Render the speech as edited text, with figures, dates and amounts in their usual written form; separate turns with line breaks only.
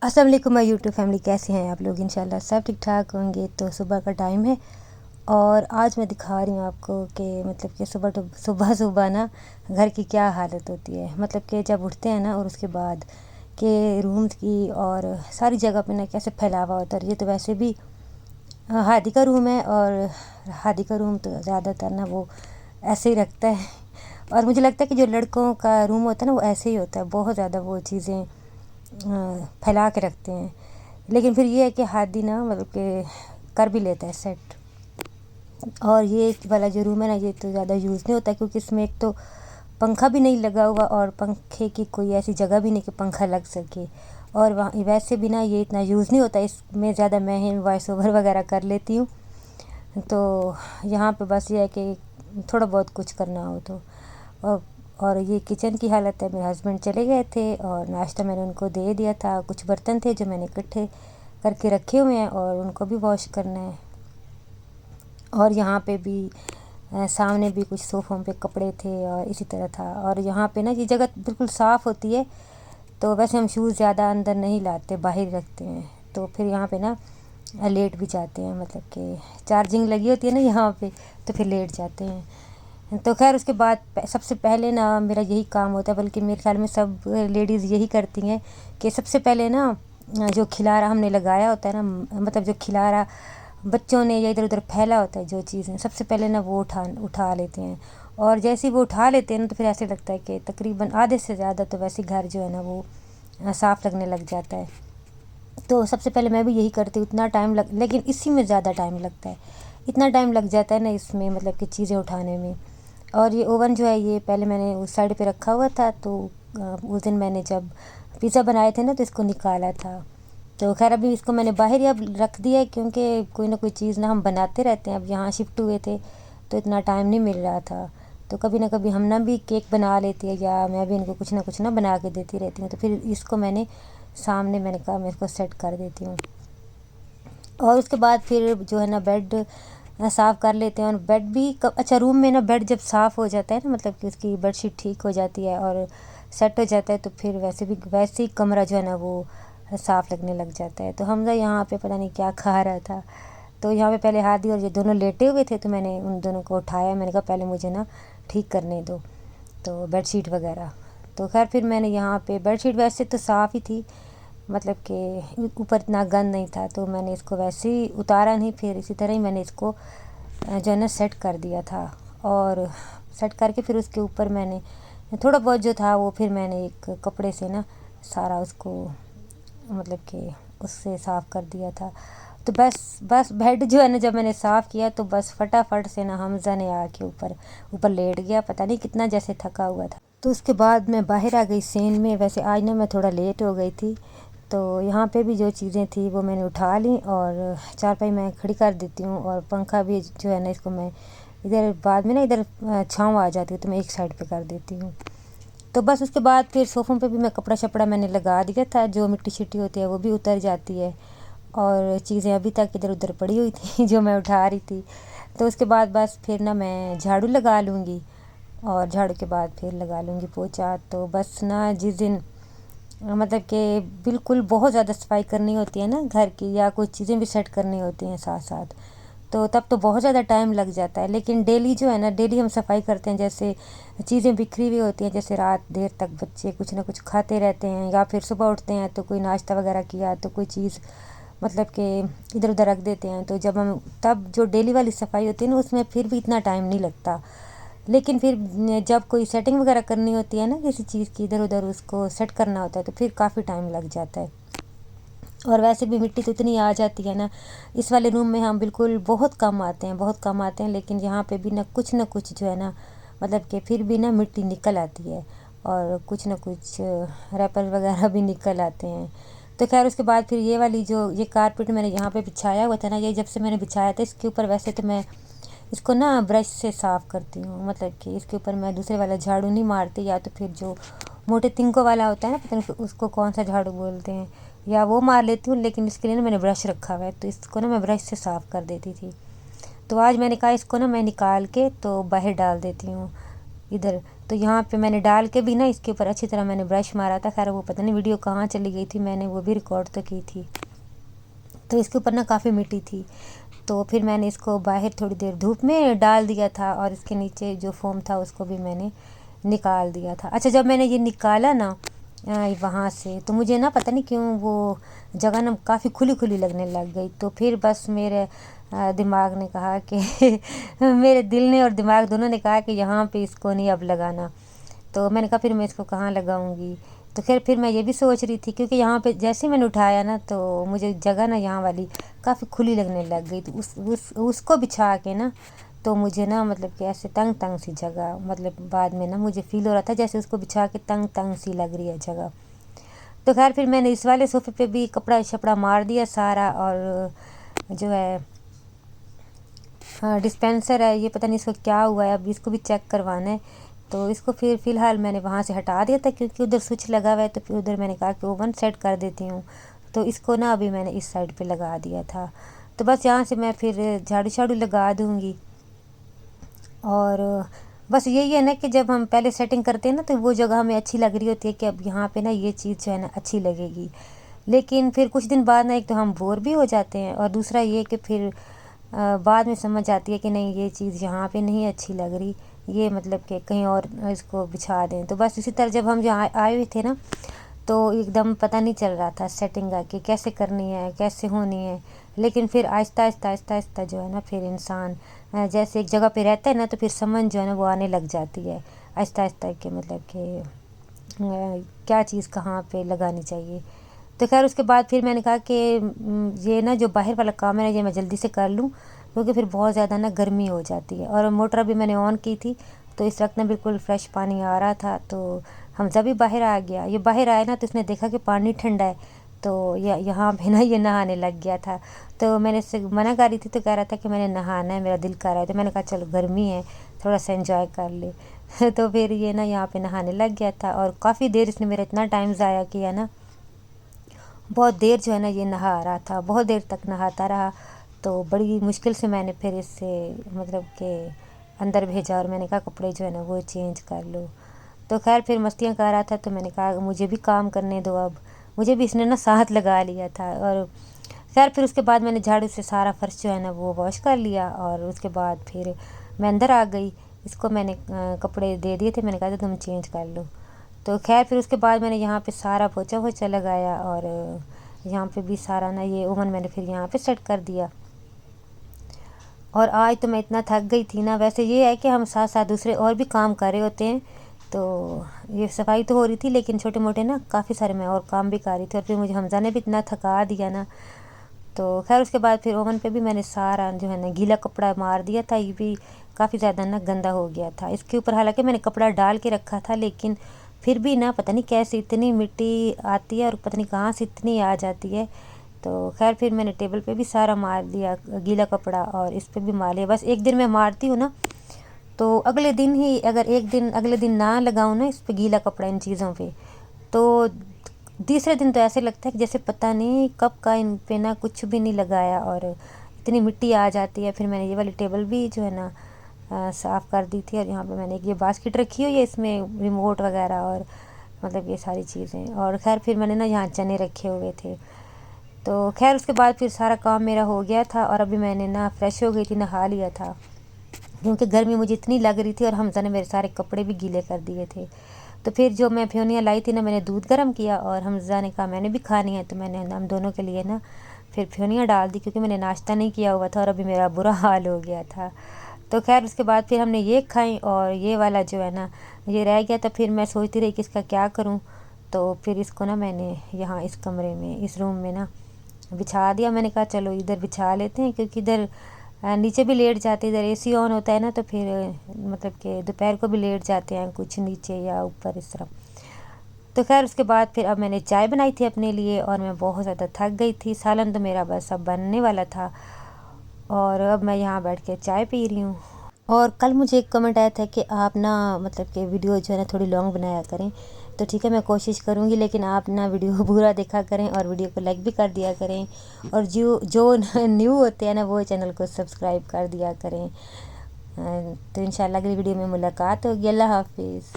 अस्सलाम वालेकुम my YouTube family, कैसे हैं आप लोग? इंशाल्लाह सब ठीक ठाक होंगे। तो सुबह का टाइम है और आज मैं दिखा रही हूँ आपको कि मतलब कि सुबह सुबह ना घर की क्या हालत होती है। मतलब कि जब उठते हैं ना और उसके बाद के रूम्स की और सारी जगह पे ना कैसे फैलावा होता है। ये तो वैसे भी हादी का रूम है और हादी का रूम तो ज़्यादातर ना वो ऐसे ही रखता है। और मुझे लगता है कि जो लड़कों का रूम होता है ना वो ऐसे ही होता है, बहुत ज़्यादा वो चीज़ें फैला के रखते हैं। लेकिन फिर ये है कि हादी ना मतलब कि कर भी लेता है सेट। और ये वाला जो रूम है ना ये तो ज़्यादा यूज़ नहीं होता क्योंकि इसमें एक तो पंखा भी नहीं लगा हुआ और पंखे की कोई ऐसी जगह भी नहीं कि पंखा लग सके। और वहाँ वैसे भी ना ये इतना यूज़ नहीं होता, इसमें ज़्यादा मैं ही वॉइस ओवर वगैरह कर लेती हूँ। तो यहाँ पे बस ये है कि थोड़ा बहुत कुछ करना हो तो। और और ये किचन की हालत है। मेरे हस्बैंड चले गए थे और नाश्ता मैंने उनको दे दिया था। कुछ बर्तन थे जो मैंने इकट्ठे करके रखे हुए हैं और उनको भी वॉश करना है। और यहाँ पे भी सामने भी कुछ सोफ़ों पे कपड़े थे और इसी तरह था। और यहाँ पे ना ये जगह बिल्कुल साफ़ होती है। तो वैसे हम शूज़ ज़्यादा अंदर नहीं लाते, बाहर ही रखते हैं। तो फिर यहाँ पे ना लेट भी जाते हैं, मतलब कि चार्जिंग लगी होती है ना यहाँ पे, तो फिर लेट जाते हैं। तो खैर उसके बाद सबसे पहले ना मेरा यही काम होता है, बल्कि मेरे ख्याल में सब लेडीज़ यही करती हैं कि सबसे पहले ना जो खिलारा हमने लगाया होता है ना, मतलब जो खिलारा बच्चों ने या इधर उधर फैला होता है जो चीज़ें, सबसे पहले ना वो उठा लेते हैं। और जैसे ही वो उठा लेते हैं ना तो फिर ऐसे लगता है कि तकरीबन आधे से ज़्यादा तो वैसे घर जो है ना वो साफ़ लगने लग जाता है। तो सबसे पहले मैं भी यही करती हूँ। इतना टाइम लेकिन इसी में ज़्यादा टाइम लगता है, इतना टाइम लग जाता है ना इसमें, मतलब कि चीज़ें उठाने में। और ये ओवन जो है ये पहले मैंने उस साइड पे रखा हुआ था। तो उस दिन मैंने जब पिज़्ज़ा बनाए थे ना तो इसको निकाला था। तो खैर अभी इसको मैंने बाहर ही अब रख दिया है क्योंकि कोई ना कोई चीज़ ना हम बनाते रहते हैं। अब यहाँ शिफ्ट हुए थे तो इतना टाइम नहीं मिल रहा था। तो कभी ना कभी हम ना भी केक बना लेती है या मैं भी इनको कुछ ना बना के देती रहती हूँ। तो फिर इसको मैंने सामने मैंने कहा मैं इसको सेट कर देती हूँ। और उसके बाद फिर जो है ना बेड साफ़ कर लेते हैं। और बेड भी अच्छा, रूम में ना बेड जब साफ़ हो जाता है ना, मतलब कि उसकी बेडशीट ठीक हो जाती है और सेट हो जाता है तो फिर वैसे ही कमरा जो है ना वो साफ़ लगने लग जाता है। तो हमजा यहाँ पे पता नहीं क्या खा रहा था। तो यहाँ पे पहले हादी और ये दोनों लेटे हुए थे तो मैंने उन दोनों को उठाया। मैंने कहा पहले मुझे ना ठीक करने दो तो बेडशीट वगैरह। तो खैर फिर मैंने यहाँ पे बेडशीट वैसे तो साफ़ ही थी, मतलब कि ऊपर इतना गंद नहीं था, तो मैंने इसको वैसे ही उतारा नहीं, फिर इसी तरह ही मैंने इसको जो है ना सेट कर दिया था। और सेट करके फिर उसके ऊपर मैंने थोड़ा बहुत जो था वो फिर मैंने एक कपड़े से ना सारा उसको मतलब कि उससे साफ़ कर दिया था। तो बस बेड जो है ना जब मैंने साफ़ किया तो बस फटाफट से ना हमज़ा ने आके ऊपर ऊपर लेट गया, पता नहीं कितना जैसे थका हुआ था। तो उसके बाद मैं बाहर आ गई सेन में। वैसे आज ना मैं थोड़ा लेट हो गई थी तो यहाँ पे भी जो चीज़ें थी वो मैंने उठा ली और चारपाई मैं खड़ी कर देती हूँ। और पंखा भी जो है ना इसको मैं इधर बाद में ना इधर छाँव आ जाती है तो मैं एक साइड पे कर देती हूँ। तो बस उसके बाद फिर सोफ़ों पे भी मैं कपड़ा शपड़ा मैंने लगा दिया था, जो मिट्टी शिट्टी होती है वो भी उतर जाती है। और चीज़ें अभी तक इधर उधर पड़ी हुई थी जो मैं उठा रही थी। तो उसके बाद बस फिर ना मैं झाड़ू लगा लूँगी और झाड़ू के बाद फिर लगा लूँगी पोछा। तो बस ना जिस दिन मतलब कि बिल्कुल बहुत ज़्यादा सफाई करनी होती है ना घर की, या कुछ चीज़ें भी सेट करनी होती हैं साथ साथ, तो तब तो बहुत ज़्यादा टाइम लग जाता है। लेकिन डेली जो है ना डेली हम सफाई करते हैं, जैसे चीज़ें बिखरी हुई होती हैं, जैसे रात देर तक बच्चे कुछ ना कुछ खाते रहते हैं या फिर सुबह उठते हैं तो कोई नाश्ता वगैरह किया तो कोई चीज़ मतलब कि इधर उधर रख देते हैं। तो जब हम तब जो डेली वाली सफाई होती है ना उसमें फिर भी इतना टाइम नहीं लगता। लेकिन फिर जब कोई सेटिंग वगैरह करनी होती है ना किसी चीज़ की, इधर उधर उसको सेट करना होता है तो फिर काफ़ी टाइम लग जाता है। और वैसे भी मिट्टी तो इतनी आ जाती है ना, इस वाले रूम में हम बिल्कुल बहुत कम आते हैं, बहुत कम आते हैं। लेकिन यहाँ पे भी ना कुछ जो है ना मतलब कि फिर भी ना मिट्टी निकल आती है और कुछ ना कुछ रैपर वगैरह भी निकल आते हैं। तो खैर उसके बाद फिर ये वाली जो ये कारपेट मैंने यहाँ पे बिछाया हुआ था ना, ये जब से मैंने बिछाया था इसके ऊपर वैसे तो मैं इसको ना ब्रश से साफ़ करती हूँ, मतलब कि इसके ऊपर मैं दूसरे वाला झाड़ू नहीं मारती, या तो फिर जो मोटे तिनकों वाला होता है ना, पता नहीं उसको कौन सा झाड़ू बोलते हैं, या वो मार लेती हूँ। लेकिन इसके लिए ना मैंने ब्रश रखा हुआ है तो इसको ना मैं ब्रश से साफ़ कर देती थी। तो आज मैंने कहा इसको ना मैं निकाल के तो बाहर डाल देती हूँ इधर, तो यहाँ पे मैंने डाल के भी ना इसके ऊपर अच्छी तरह मैंने ब्रश मारा था। खैर वो पता नहीं वीडियो कहाँ चली गई थी, मैंने वो भी रिकॉर्ड तो की थी। तो इसके ऊपर ना काफ़ी मिट्टी थी, तो फिर मैंने इसको बाहर थोड़ी देर धूप में डाल दिया था और इसके नीचे जो फोम था उसको भी मैंने निकाल दिया था। अच्छा, जब मैंने ये निकाला ना वहाँ से, तो मुझे ना पता नहीं क्यों वो जगह ना काफ़ी खुली खुली लगने लग गई। तो फिर बस मेरे दिमाग ने कहा कि मेरे दिल ने और दिमाग दोनों ने कहा कि यहाँ पे इसको नहीं अब लगाना। तो मैंने कहा फिर मैं इसको कहाँ लगाऊंगी। तो फिर मैं ये भी सोच रही थी, क्योंकि यहाँ पे जैसे ही मैंने उठाया ना तो मुझे जगह ना यहाँ वाली काफ़ी खुली लगने लग गई। तो उसको बिछा के ना तो मुझे ना मतलब कि ऐसे तंग तंग सी जगह, मतलब बाद में ना मुझे फील हो रहा था जैसे उसको बिछा के तंग तंग सी लग रही है जगह। तो खैर फिर मैंने इस वाले सोफ़े पे भी कपड़ा शपड़ा मार दिया सारा, और जो है डिस्पेंसर है ये पता नहीं इसको क्या हुआ है, अब इसको भी चेक करवाना है। तो इसको फिर फ़िलहाल मैंने वहाँ से हटा दिया था, क्योंकि उधर स्विच लगा हुआ है। तो फिर उधर मैंने कहा कि ओवन सेट कर देती हूँ, तो इसको ना अभी मैंने इस साइड पे लगा दिया था। तो बस यहाँ से मैं फिर झाड़ू झाड़ू लगा दूँगी। और बस यही है ना कि जब हम पहले सेटिंग करते हैं ना तो वो जगह हमें अच्छी लग रही होती है कि अब यहाँ पे ना ये चीज़ जो है ना अच्छी लगेगी। लेकिन फिर कुछ दिन बाद ना एक तो हम बोर भी हो जाते हैं, और दूसरा ये कि फिर बाद में समझ आती है कि नहीं ये चीज़ यहाँ पे नहीं अच्छी लग रही, ये मतलब कि कहीं और इसको बिछा दें। तो बस इसी तरह जब हम यहाँ आए हुए थे ना तो एकदम पता नहीं चल रहा था सेटिंग कि कैसे करनी है कैसे होनी है। लेकिन फिर आहिस्ता आहिस्ता आहिस्ता आहिस्ता जो है ना फिर इंसान जैसे एक जगह पे रहता है ना तो फिर समझ जो है ना वो आने लग जाती है आहिस्ता आहिस्ता के, मतलब कि क्या चीज़ कहाँ पे लगानी चाहिए। तो खैर उसके बाद फिर मैंने कहा कि ये ना जो बाहर वाला काम है ना ये मैं जल्दी से कर लूँ, क्योंकि फिर बहुत ज़्यादा ना गर्मी हो जाती है। और मोटर भी मैंने ऑन की थी, तो इस वक्त ना बिल्कुल फ्रेश पानी आ रहा था। तो हम जब भी बाहर आ गया, ये बाहर आया ना तो इसने देखा कि पानी ठंडा है, तो यहाँ पे ना ये नहाने लग गया था। तो मैंने इससे मना कर रही थी तो कह रहा था कि मैंने नहाना है, मेरा दिल कर रहा है। तो मैंने कहा चलो गर्मी है थोड़ा सा एंजॉय कर ले। तो फिर ये ना यहाँ पे नहाने लग गया था, और काफ़ी देर इसने मेरा इतना टाइम ज़ाया किया ना, बहुत देर जो है ना ये नहा रहा था, बहुत देर तक नहाता रहा। तो बड़ी मुश्किल से मैंने फिर इससे मतलब कि अंदर भेजा, और मैंने कहा कपड़े जो है ना वो चेंज कर लो। तो खैर फिर मस्तियाँ कर रहा था, तो मैंने कहा मुझे भी काम करने दो, अब मुझे भी इसने ना साथ लगा लिया था। और खैर फिर उसके बाद मैंने झाड़ू से सारा फर्श जो है ना वो वॉश कर लिया, और उसके बाद फिर मैं अंदर आ गई। इसको मैंने कपड़े दे दिए थे, मैंने कहा था तुम चेंज कर लो। तो खैर फिर उसके बाद मैंने यहाँ पे सारा पोछा वोछा लगाया, और यहाँ पे भी सारा ना ये ओवन मैंने फिर यहाँ पे सेट कर दिया। और आज तो मैं इतना थक गई थी ना, वैसे ये है कि हम साथ साथ दूसरे और भी काम कर रहे होते हैं। तो ये सफाई तो हो रही थी, लेकिन छोटे मोटे ना काफ़ी सारे मैं और काम भी कर रही थी, और फिर मुझे हमजा ने भी इतना थका दिया ना। तो खैर उसके बाद फिर ओवन पे भी मैंने सारा जो है ना गीला कपड़ा मार दिया था, ये भी काफ़ी ज़्यादा ना गंदा हो गया था इसके ऊपर। हालांकि मैंने कपड़ा डाल के रखा था, लेकिन फिर भी ना पता नहीं कैसे इतनी मिट्टी आती है, और पता नहीं कहाँ से इतनी आ जाती है। तो खैर फिर मैंने टेबल पे भी सारा मार दिया गीला कपड़ा, और इस पर भी मार लिया। बस एक दिन मैं मारती हूँ ना, तो अगले दिन ही अगर एक दिन अगले दिन ना लगाऊँ ना इस पर गीला कपड़ा इन चीज़ों पे, तो तीसरे दिन तो ऐसे लगता है कि जैसे पता नहीं कब का इन पे ना कुछ भी नहीं लगाया, और इतनी मिट्टी आ जाती है। फिर मैंने ये वाली टेबल भी जो है ना साफ़ कर दी थी, और यहाँ पे मैंने एक ये बास्केट रखी हुई है, इसमें रिमोट वगैरह और मतलब ये सारी चीज़ें। और खैर फिर मैंने ना यहाँ चने रखे हुए थे। तो खैर उसके बाद फिर सारा काम मेरा हो गया था, और अभी मैंने ना फ्रेश हो गई थी, नहा लिया था, क्योंकि गर्मी मुझे इतनी लग रही थी, और हमजा ने मेरे सारे कपड़े भी गीले कर दिए थे। तो फिर जो मैं फ्योनिया लाई थी ना, मैंने दूध गर्म किया, और हमजा ने कहा मैंने भी खानी है, तो मैंने हम दोनों के लिए ना फिर फ्योनिया डाल दी, क्योंकि मैंने नाश्ता नहीं किया हुआ था और अभी मेरा बुरा हाल हो गया था। तो खैर उसके बाद फिर हमने ये खाई, और ये वाला जो है ना ये रह गया था। फिर मैं सोचती रही कि इसका क्या करूँ, तो फिर इसको ना मैंने यहाँ इस कमरे में इस रूम में ना बिछा दिया। मैंने कहा चलो इधर बिछा लेते हैं, क्योंकि इधर नीचे भी लेट जाते, इधर एसी ऑन होता है ना, तो फिर मतलब कि दोपहर को भी लेट जाते हैं कुछ नीचे या ऊपर इस तरह। तो खैर उसके बाद फिर अब मैंने चाय बनाई थी अपने लिए, और मैं बहुत ज़्यादा थक गई थी। सालन तो मेरा बस अब बनने वाला था, और अब मैं यहाँ बैठ के चाय पी रही हूँ। और कल मुझे एक कमेंट आया था कि आप ना मतलब कि वीडियो जो है ना थोड़ी लॉन्ग बनाया करें, तो ठीक है मैं कोशिश करूँगी, लेकिन आप ना वीडियो पूरा देखा करें, और वीडियो को लाइक भी कर दिया करें, और जो जो न्यू होते हैं ना वो चैनल को सब्सक्राइब कर दिया करें। تو انشاءاللہ اگلی ویڈیو میں ملاقات ہوگی۔ اللہ حافظ۔